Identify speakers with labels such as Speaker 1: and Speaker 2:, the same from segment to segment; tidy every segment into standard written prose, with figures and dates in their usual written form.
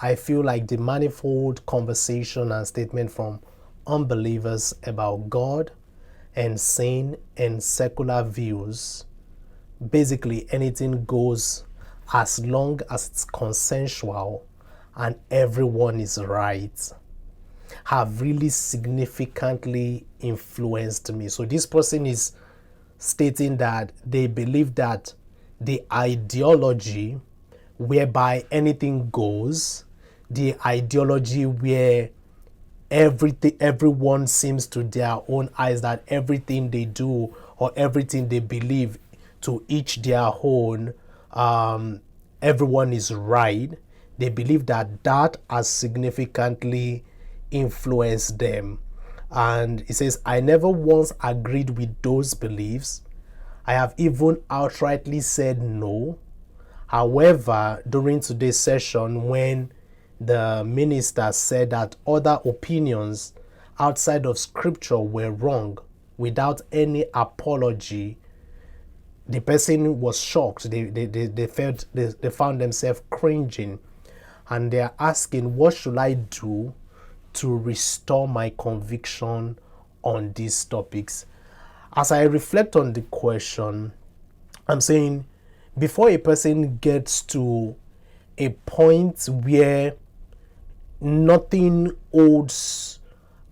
Speaker 1: I feel like the manifold conversation and statement from unbelievers about God and sin and secular views, basically anything goes as long as it's consensual and everyone is right, have really significantly influenced me. So this person is stating that they believe that the ideology whereby anything goes, the ideology where everyone seems to their own eyes that everything they do or everything they believe to each their own, everyone is right. They believe that that has significantly influenced them. And he says, I never once agreed with those beliefs. I have even outrightly said no. However, during today's session, when the minister said that other opinions outside of scripture were wrong without any apology, the person was shocked. They found themselves cringing, and they are asking, what should I do to restore my conviction on these topics? As I reflect on the question, I'm saying before a person gets to a point where nothing holds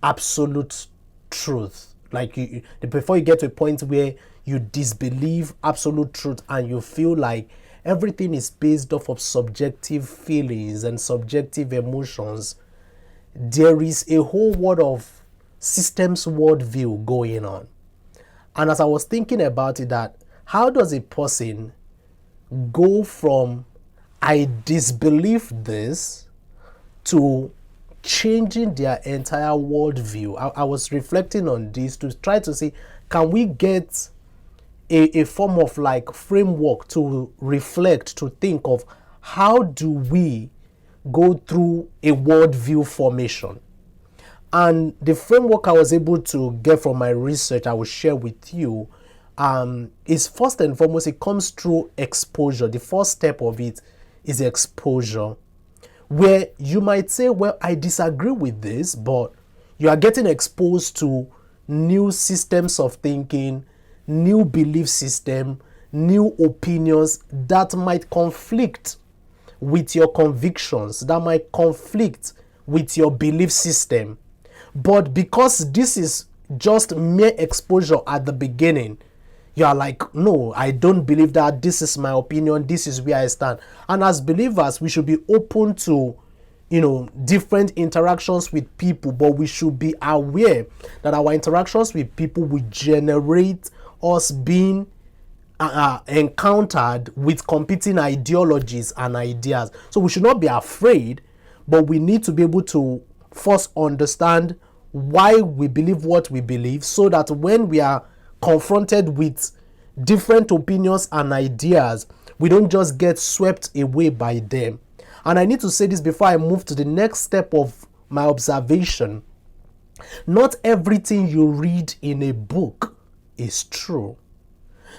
Speaker 1: absolute truth, like before you get to a point where you disbelieve absolute truth and you feel like everything is based off of subjective feelings and subjective emotions, there is a whole world of systems worldview going on. And as I was thinking about it, that how does a person go from I disbelieve this to changing their entire worldview? I was reflecting on this to try to see, can we get a form of like framework to reflect, to think of how do we go through a worldview formation? And the framework I was able to get from my research, I will share with you, is first and foremost, it comes through exposure. The first step of it is exposure, where you might say, well, I disagree with this, but you are getting exposed to new systems of thinking, new belief system, new opinions that might conflict with your convictions, that might conflict with your belief system. But because this is just mere exposure at the beginning, you are like, no, I don't believe that. This is my opinion. This is where I stand. And as believers, we should be open to, different interactions with people, but we should be aware that our interactions with people will generate us being encountered with competing ideologies and ideas. So we should not be afraid, but we need to be able to first understand why we believe what we believe, so that when we are confronted with different opinions and ideas, we don't just get swept away by them. And I need to say this before I move to the next step of my observation. Not everything you read in a book is true.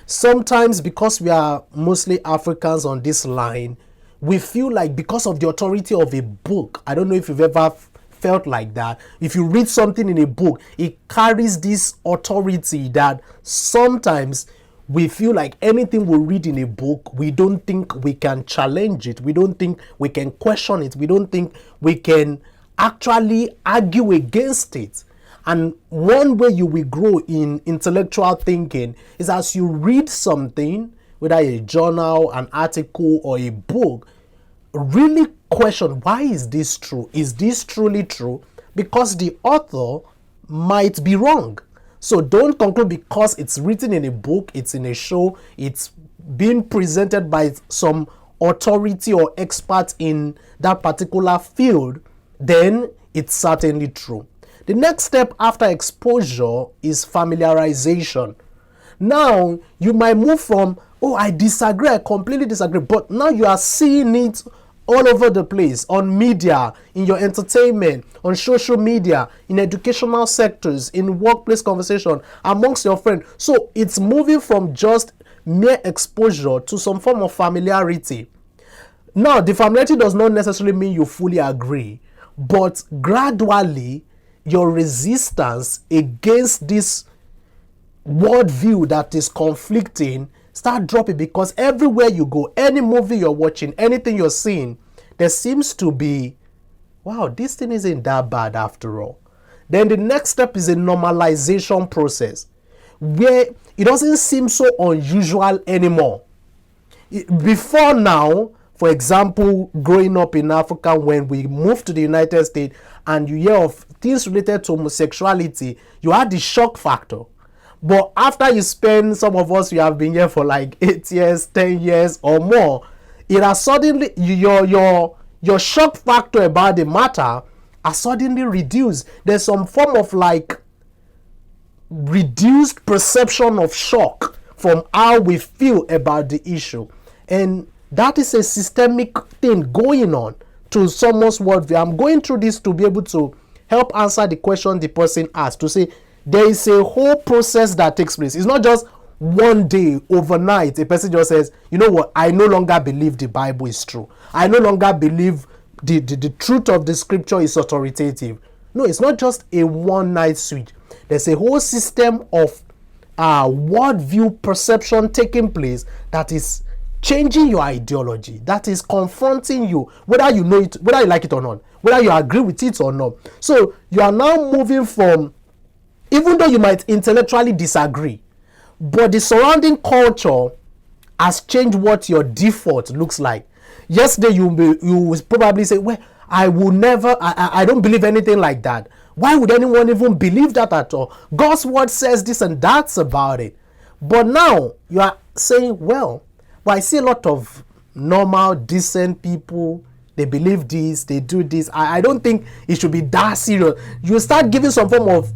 Speaker 1: Sometimes, because we are mostly Africans on this line, we feel like because of the authority of a book, I don't know if you've ever felt like that. If you read something in a book, it carries this authority that sometimes we feel like anything we read in a book, we don't think we can challenge it. We don't think we can question it. We don't think we can actually argue against it. And one way you will grow in intellectual thinking is as you read something, whether a journal, an article, or a book, really question, why is this true? Is this truly true? Because the author might be wrong. So don't conclude because it's written in a book, it's in a show, it's being presented by some authority or expert in that particular field, then it's certainly true. The next step after exposure is familiarization. Now, you might move from, oh, I disagree, I completely disagree, but now you are seeing it all over the place, on media, in your entertainment, on social media, in educational sectors, in workplace conversation, amongst your friends. So it's moving from just mere exposure to some form of familiarity. Now, the familiarity does not necessarily mean you fully agree, but gradually your resistance against this worldview that is conflicting start dropping, because everywhere you go, any movie you're watching, anything you're seeing, there seems to be, wow, this thing isn't that bad after all. Then the next step is a normalization process where it doesn't seem so unusual anymore. Before now, for example, growing up in Africa, when we moved to the United States and you hear of things related to homosexuality, you had the shock factor. But after you spend, some of us, we have been here for like 8 years, 10 years or more, it has suddenly, your shock factor about the matter has suddenly reduced. There's some form of like reduced perception of shock from how we feel about the issue. And that is a systemic thing going on to someone's worldview. I'm going through this to be able to help answer the question the person asked, to say there is a whole process that takes place. It's not just one day, overnight, a person just says, you know what, I no longer believe the Bible is true. I no longer believe the truth of the scripture is authoritative. No, it's not just a one night switch. There's a whole system of worldview perception taking place that is changing your ideology, that is confronting you, whether you know it, whether you like it or not, whether you agree with it or not. So you are now moving from, even though you might intellectually disagree, but the surrounding culture has changed what your default looks like. Yesterday you will probably say, well, I will never, I don't believe anything like that. Why would anyone even believe that at all? God's word says this and that's about it. But now you are saying, well, but I see a lot of normal, decent people. They believe this, they do this. I don't think it should be that serious. You start giving some form of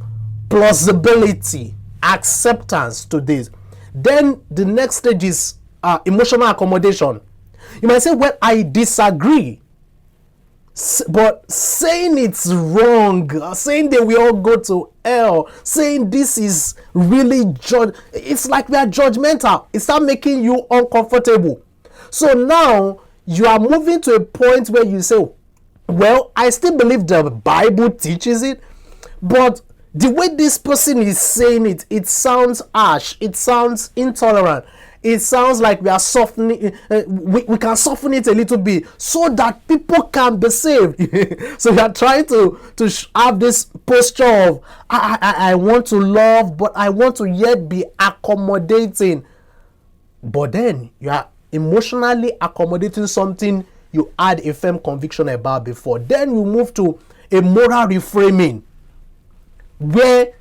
Speaker 1: plausibility, acceptance to this. Then the next stage is emotional accommodation. You might say, well, I disagree. But saying it's wrong, saying that we all go to hell, saying this is really it's like we are judgmental. It starts making you uncomfortable. So now you are moving to a point where you say, well, I still believe the Bible teaches it, but the way this person is saying it, it sounds harsh, it sounds intolerant. It sounds like we are softening, we can soften it a little bit so that people can be saved. So we are trying to have this posture of, I want to love, but I want to yet be accommodating. But then you are emotionally accommodating something you had a firm conviction about before. Then you move to a moral reframing, where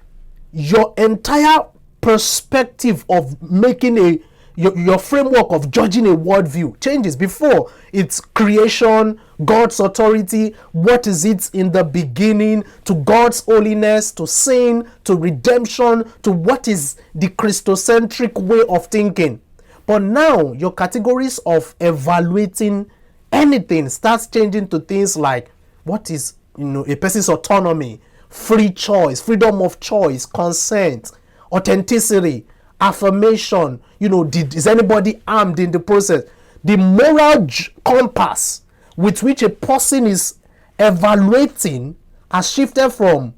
Speaker 1: your entire perspective of making your framework of judging a worldview changes. Before, it's creation, God's authority, what is it in the beginning, to God's holiness, to sin, to redemption, to what is the Christocentric way of thinking. But now, your categories of evaluating anything starts changing to things like, what is, a person's autonomy, free choice, freedom of choice, consent, authenticity, affirmation, is anybody armed in the process? The moral compass with which a person is evaluating has shifted from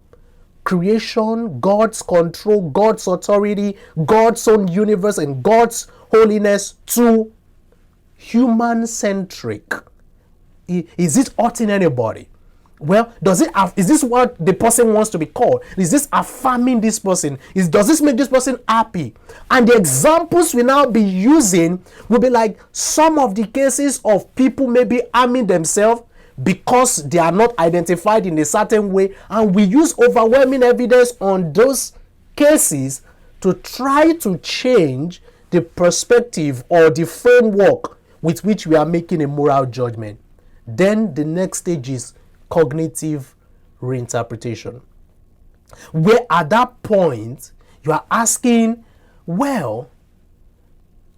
Speaker 1: creation, God's control, God's authority, God's own universe, and God's holiness to human-centric. Is it hurting anybody? Well, is this what the person wants to be called? Is this affirming this person? Does this make this person happy? And the examples we now be using will be like some of the cases of people maybe harming themselves because they are not identified in a certain way, and we use overwhelming evidence on those cases to try to change the perspective or the framework with which we are making a moral judgment. Then the next stage is cognitive reinterpretation, where at that point you are asking, well,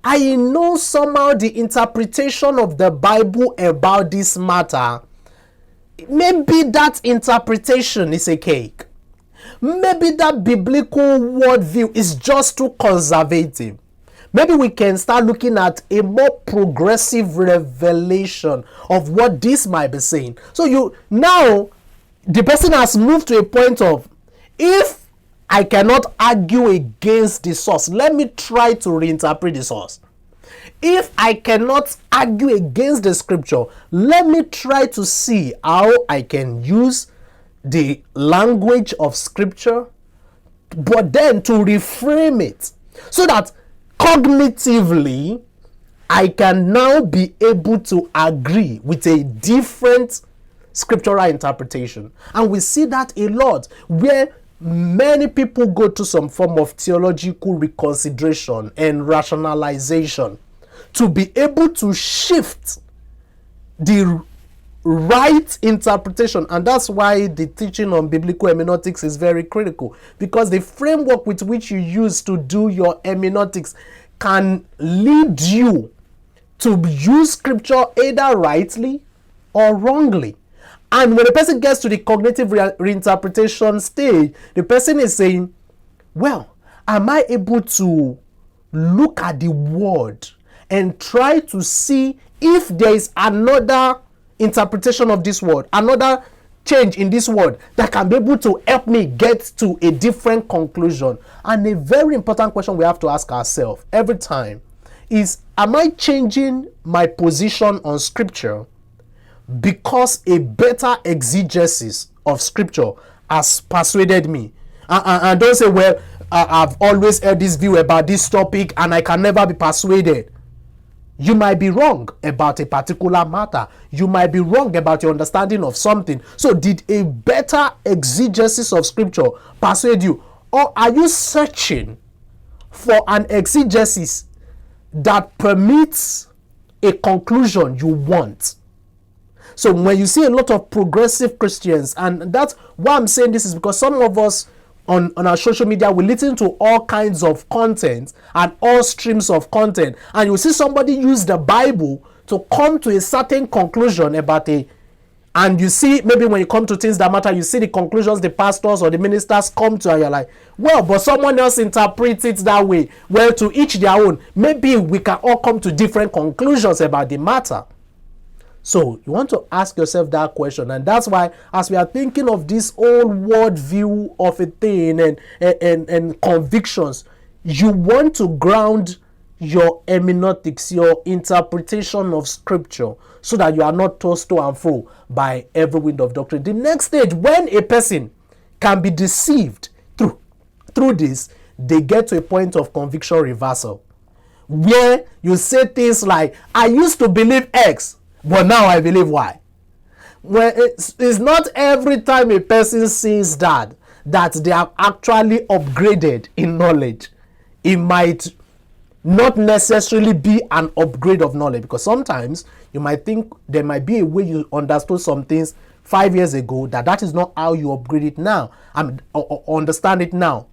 Speaker 1: I know somehow the interpretation of the Bible about this matter, maybe that interpretation is a cake. Maybe that biblical worldview is just too conservative. maybe we can start looking at a more progressive revelation of what this might be saying. So now the person has moved to a point of, if I cannot argue against the source, let me try to reinterpret the source. If I cannot argue against the scripture, let me try to see how I can use the language of scripture, but then to reframe it so that cognitively I can now be able to agree with a different scriptural interpretation. And we see that a lot, where many people go to some form of theological reconsideration and rationalization to be able to shift the right interpretation. And that's why the teaching on biblical hermeneutics is very critical, because the framework with which you use to do your hermeneutics can lead you to use scripture either rightly or wrongly. And when the person gets to the cognitive reinterpretation stage, the person is saying, well, am I able to look at the word and try to see if there is another interpretation of this word, another change in this word that can be able to help me get to a different conclusion? And a very important question we have to ask ourselves every time is, am I changing my position on scripture because a better exegesis of scripture has persuaded me? And don't say, well, I've always heard this view about this topic and I can never be persuaded. You might be wrong about a particular matter. You might be wrong about your understanding of something. So did a better exegesis of scripture persuade you? Or are you searching for an exegesis that permits a conclusion you want? So when you see a lot of progressive Christians, and that's why I'm saying this, is because some of us on our social media, we listen to all kinds of content and all streams of content, and you see somebody use the Bible to come to a certain conclusion about and you see, maybe when you come to things that matter, you see the conclusions the pastors or the ministers come to, and you're like, well, but someone else interprets it that way. Well, to each their own. Maybe we can all come to different conclusions about the matter. So you want to ask yourself that question, and that's why, as we are thinking of this whole worldview of a thing and convictions, you want to ground your hermeneutics, your interpretation of scripture, so that you are not tossed to and fro by every wind of doctrine. The next stage, when a person can be deceived through this, they get to a point of conviction reversal, where you say things like, I used to believe X, but now I believe Y. Well, it's not every time a person says that they have actually upgraded in knowledge. It might not necessarily be an upgrade of knowledge, because sometimes you might think there might be a way you understood some things 5 years ago that is not how you upgrade it now, or understand it now.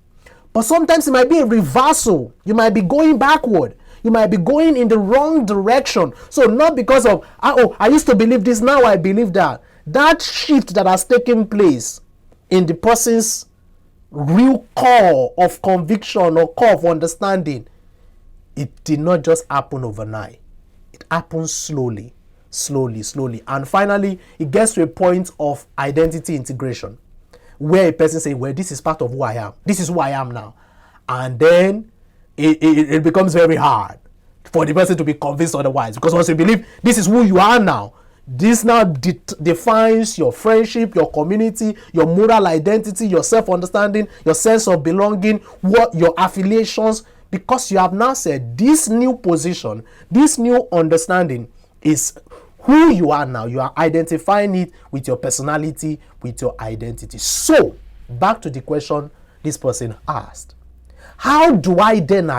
Speaker 1: But sometimes it might be a reversal. You might be going backward. You might be going in the wrong direction. So not because of, I used to believe this, now I believe that. That shift that has taken place in the person's real core of conviction or core of understanding, it did not just happen overnight. It happens slowly. And finally, it gets to a point of identity integration, where a person says, well, this is part of who I am. This is who I am now. And then it becomes very hard for the person to be convinced otherwise. Because once you believe this is who you are now, this now defines your friendship, your community, your moral identity, your self-understanding, your sense of belonging, what your affiliations, because you have now said this new position, this new understanding is who you are now. You are identifying it with your personality, with your identity. So, back to the question this person asked. How do I then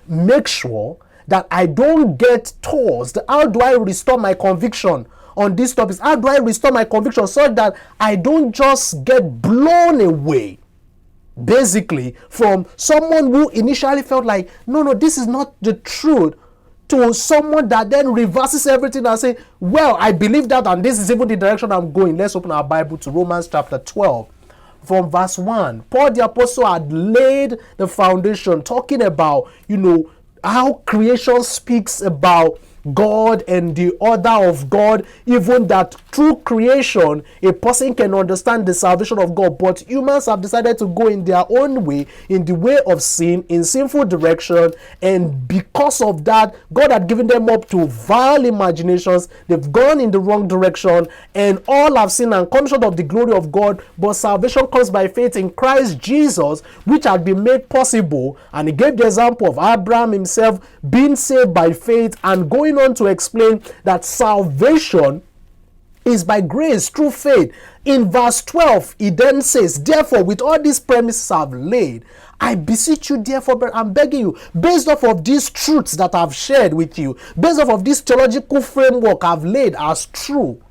Speaker 1: make sure that I don't get tossed? How do I restore my conviction on these topics? How do I restore my conviction so that I don't just get blown away, basically, from someone who initially felt like, no, this is not the truth, to someone that then reverses everything and say, well, I believe that and this is even the direction I'm going. Let's open our Bible to Romans chapter 12. From verse 1, Paul the apostle had laid the foundation, talking about, how creation speaks about God and the order of God, even that through creation a person can understand the salvation of God, but humans have decided to go in their own way, in the way of sin, in sinful direction, and because of that God had given them up to vile imaginations. They've gone in the wrong direction, and all have sinned and come short of the glory of God. But salvation comes by faith in Christ Jesus, which had been made possible. And he gave the example of Abraham himself being saved by faith, and going on to explain that salvation is by grace through faith. In verse 12, he then says, therefore, with all these premises I've laid, I beseech you, therefore, I'm begging you, based off of these truths that I've shared with you, based off of this theological framework I've laid as true,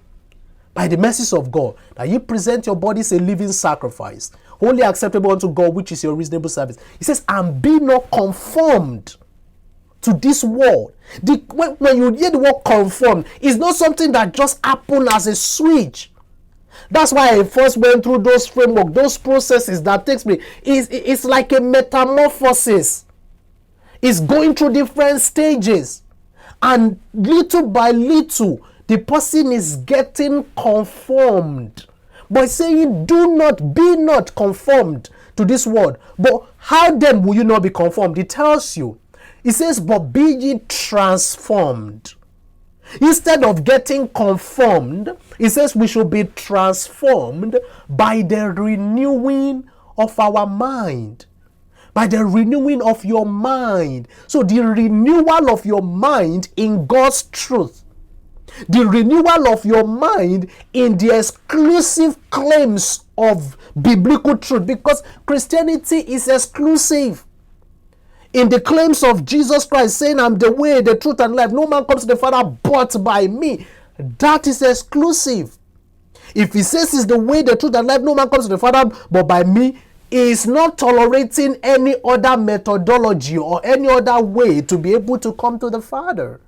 Speaker 1: by the mercies of God, that you present your bodies a living sacrifice, wholly acceptable unto God, which is your reasonable service. He says, and be not conformed to this world. When you hear the word conform, it's not something that just happened as a switch. That's why I first went through those framework, those processes that takes me. It's like a metamorphosis. It's going through different stages, and little by little the person is getting conformed. But saying, be not conformed to this world. But how then will you not be conformed? It tells you. It says, but be ye transformed. Instead of getting conformed, it says we should be transformed by the renewing of our mind. By the renewing of your mind. So the renewal of your mind in God's truth. The renewal of your mind in the exclusive claims of biblical truth. Because Christianity is exclusive. In the claims of Jesus Christ, saying, I'm the way, the truth, and life. No man comes to the Father but by me. That is exclusive. If he says he's the way, the truth, and life, no man comes to the Father but by me, he is not tolerating any other methodology or any other way to be able to come to the Father.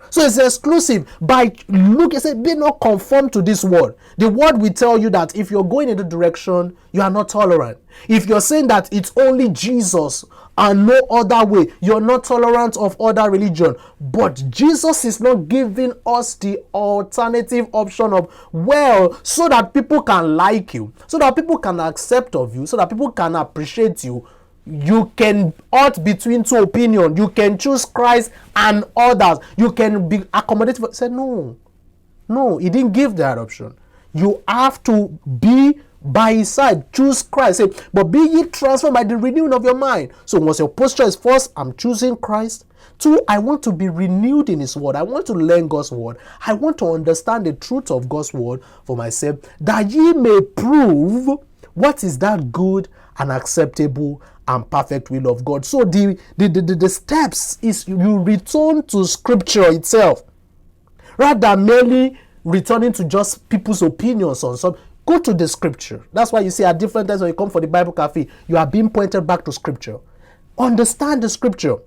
Speaker 1: So it's exclusive. By look, it said, be not conformed to this world. The word will tell you that if you're going in the direction, you are not tolerant. If you're saying that it's only Jesus and no other way, you're not tolerant of other religion. But Jesus is not giving us the alternative option of, well, so that people can like you, so that people can accept of you, so that people can appreciate you. You can opt between two opinions. You can choose Christ and others. You can be accommodative. Say no, he didn't give that option. You have to be by his side. Choose Christ. Say, but be ye transformed by the renewing of your mind. So once your posture is, first, I'm choosing Christ. Two, I want to be renewed in his word. I want to learn God's word. I want to understand the truth of God's word for myself, that ye may prove what is that good and acceptable and perfect will of God. So the steps is you return to scripture itself, rather than merely returning to just people's opinions on some. Go to the scripture. That's why you see at different times when you come for the Bible cafe, you are being pointed back to scripture. Understand the scripture.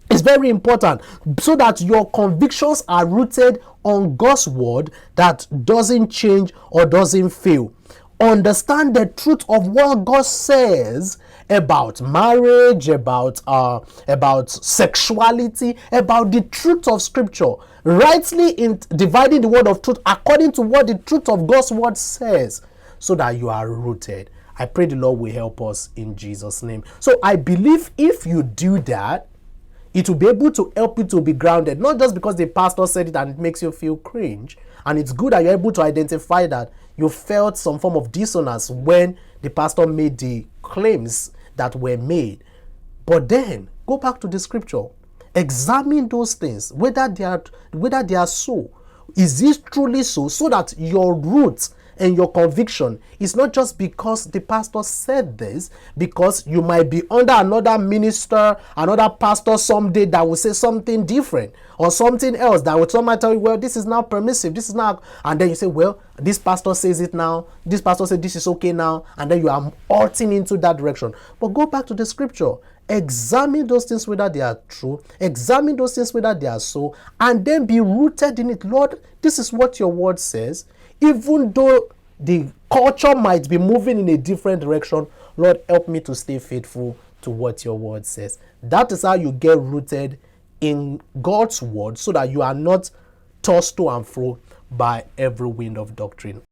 Speaker 1: It's very important, so that your convictions are rooted on God's word that doesn't change or doesn't fail. Understand the truth of what God says about marriage, about sexuality, about the truth of scripture, rightly in dividing the word of truth according to what the truth of God's word says, so that you are rooted. I pray the Lord will help us in Jesus' name. So I believe if you do that, it will be able to help you to be grounded, not just because the pastor said it and it makes you feel cringe. And it's good that you're able to identify that you felt some form of dissonance when the pastor made the claims that were made. But then go back to the scripture. Examine those things, whether they are so. Is this truly so? So that your roots and your conviction is not just because the pastor said this, because you might be under another minister, another pastor someday that will say something different or something else that will somebody tell you, well, this is now permissive, this is now, and then you say, well, this pastor says it now, this pastor said this is okay now, and then you are altering into that direction. But go back to the scripture. Examine those things whether they are true, examine those things whether they are so, and then be rooted in it. Lord, this is what your word says. Even though the culture might be moving in a different direction, Lord, help me to stay faithful to what your word says. That is how you get rooted in God's word, so that you are not tossed to and fro by every wind of doctrine.